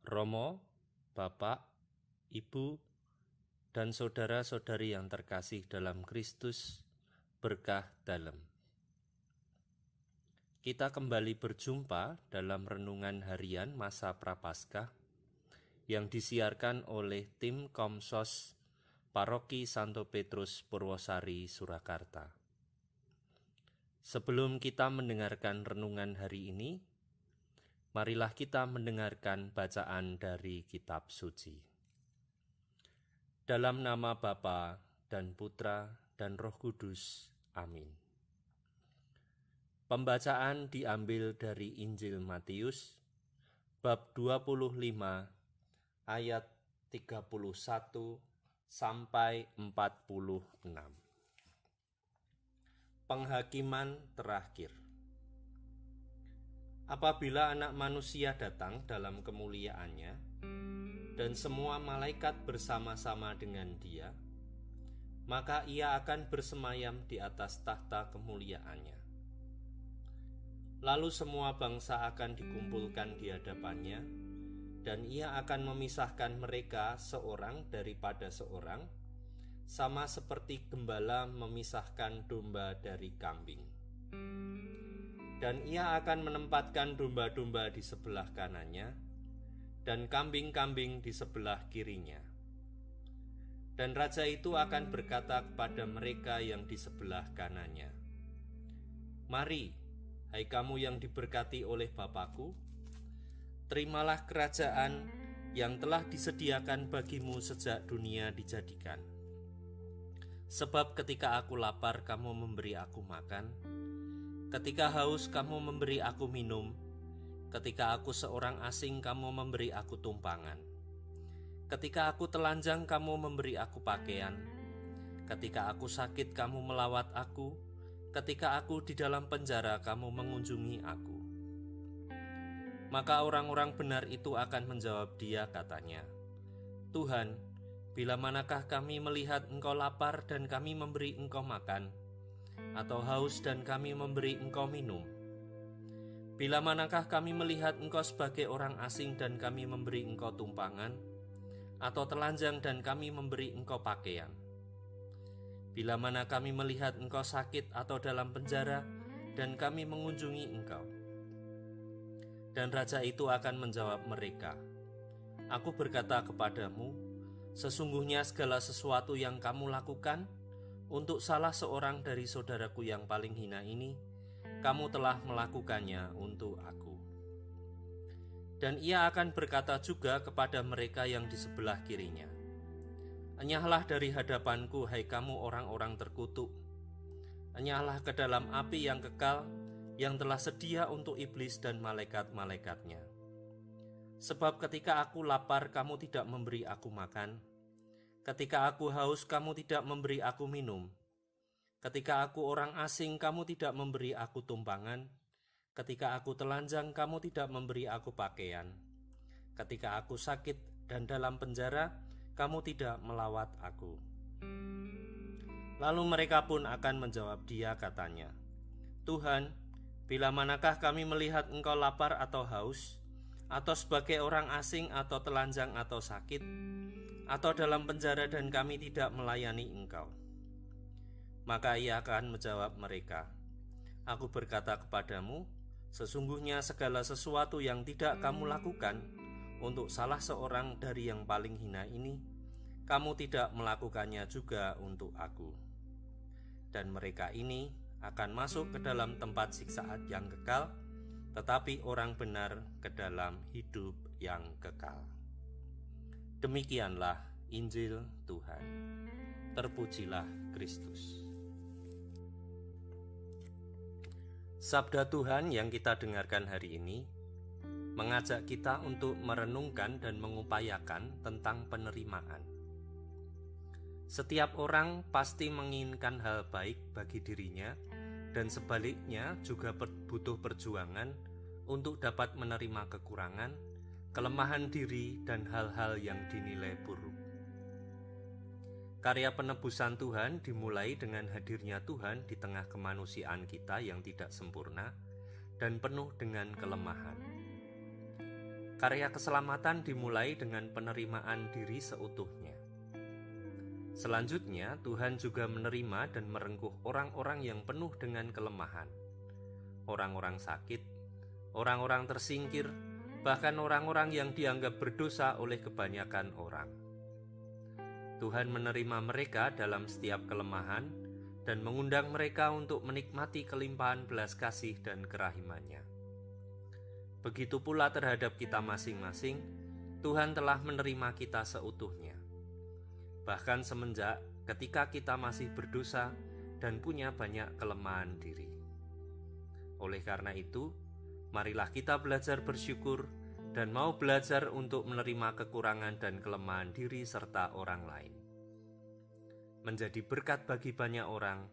Romo, Bapak, Ibu, dan saudara-saudari yang terkasih dalam Kristus, berkah dalam. Kita kembali berjumpa dalam renungan harian masa Prapaskah yang disiarkan oleh tim Komsos Paroki Santo Petrus Purwosari, Surakarta. Sebelum kita mendengarkan renungan hari ini, marilah kita mendengarkan bacaan dari Kitab Suci. Dalam nama Bapa dan Putra dan Roh Kudus. Amin. Pembacaan diambil dari Injil Matius, bab 25, ayat 31 sampai 46. Penghakiman terakhir. Apabila Anak Manusia datang dalam kemuliaannya, dan semua malaikat bersama-sama dengan Dia, maka Ia akan bersemayam di atas tahta kemuliaannya. Lalu semua bangsa akan dikumpulkan di hadapannya, dan Ia akan memisahkan mereka seorang daripada seorang, sama seperti gembala memisahkan domba dari kambing. Dan Ia akan menempatkan domba-domba di sebelah kanannya, dan kambing-kambing di sebelah kirinya. Dan raja itu akan berkata kepada mereka yang di sebelah kanannya, "Mari, hai kamu yang diberkati oleh Bapa-Ku, terimalah kerajaan yang telah disediakan bagimu sejak dunia dijadikan. Sebab ketika aku lapar, kamu memberi aku makan, ketika haus, kamu memberi aku minum, ketika aku seorang asing, kamu memberi aku tumpangan, ketika aku telanjang, kamu memberi aku pakaian, ketika aku sakit, kamu melawat aku, ketika aku di dalam penjara, kamu mengunjungi aku." Maka orang-orang benar itu akan menjawab Dia, katanya, "Tuhan, bila manakah kami melihat Engkau lapar dan kami memberi Engkau makan, atau haus dan kami memberi Engkau minum? Bila manakah kami melihat Engkau sebagai orang asing dan kami memberi Engkau tumpangan, atau telanjang dan kami memberi Engkau pakaian? Bila mana kami melihat Engkau sakit atau dalam penjara dan kami mengunjungi Engkau?" Dan raja itu akan menjawab mereka, "Aku berkata kepadamu, sesungguhnya segala sesuatu yang kamu lakukan untuk salah seorang dari saudaraku yang paling hina ini, kamu telah melakukannya untuk aku." Dan Ia akan berkata juga kepada mereka yang di sebelah kirinya, "Enyahlah dari hadapanku, hai kamu orang-orang terkutuk. Enyahlah ke dalam api yang kekal, yang telah sedia untuk iblis dan malaikat-malaikatnya. Sebab ketika aku lapar, kamu tidak memberi aku makan. Ketika aku haus, kamu tidak memberi aku minum. Ketika aku orang asing, kamu tidak memberi aku tumpangan. Ketika aku telanjang, kamu tidak memberi aku pakaian. Ketika aku sakit dan dalam penjara, kamu tidak melawat aku." Lalu mereka pun akan menjawab Dia, katanya, "Tuhan, bila manakah kami melihat Engkau lapar atau haus, atau sebagai orang asing atau telanjang atau sakit, atau dalam penjara dan kami tidak melayani Engkau?" Maka Ia akan menjawab mereka, "Aku berkata kepadamu, sesungguhnya segala sesuatu yang tidak kamu lakukan untuk salah seorang dari yang paling hina ini, kamu tidak melakukannya juga untuk aku." Dan mereka ini akan masuk ke dalam tempat siksaan yang kekal, tetapi orang benar ke dalam hidup yang kekal. Demikianlah Injil Tuhan. Terpujilah Kristus. Sabda Tuhan yang kita dengarkan hari ini mengajak kita untuk merenungkan dan mengupayakan tentang penerimaan. Setiap orang pasti menginginkan hal baik bagi dirinya, dan sebaliknya juga butuh perjuangan untuk dapat menerima kekurangan, kelemahan diri, dan hal-hal yang dinilai buruk. Karya penebusan Tuhan dimulai dengan hadirnya Tuhan di tengah kemanusiaan kita yang tidak sempurna dan penuh dengan kelemahan. Karya keselamatan dimulai dengan penerimaan diri seutuhnya. Selanjutnya, Tuhan juga menerima dan merengkuh orang-orang yang penuh dengan kelemahan, orang-orang sakit, orang-orang tersingkir, bahkan orang-orang yang dianggap berdosa oleh kebanyakan orang. Tuhan menerima mereka dalam setiap kelemahan dan mengundang mereka untuk menikmati kelimpahan belas kasih dan kerahimannya. Begitu pula terhadap kita masing-masing, Tuhan telah menerima kita seutuhnya. Bahkan semenjak ketika kita masih berdosa dan punya banyak kelemahan diri. Oleh karena itu, marilah kita belajar bersyukur dan mau belajar untuk menerima kekurangan dan kelemahan diri serta orang lain. Menjadi berkat bagi banyak orang,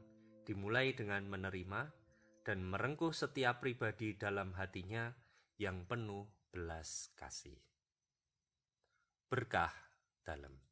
dimulai dengan menerima dan merengkuh setiap pribadi dalam hatinya yang penuh belas kasih. Berkah dalam.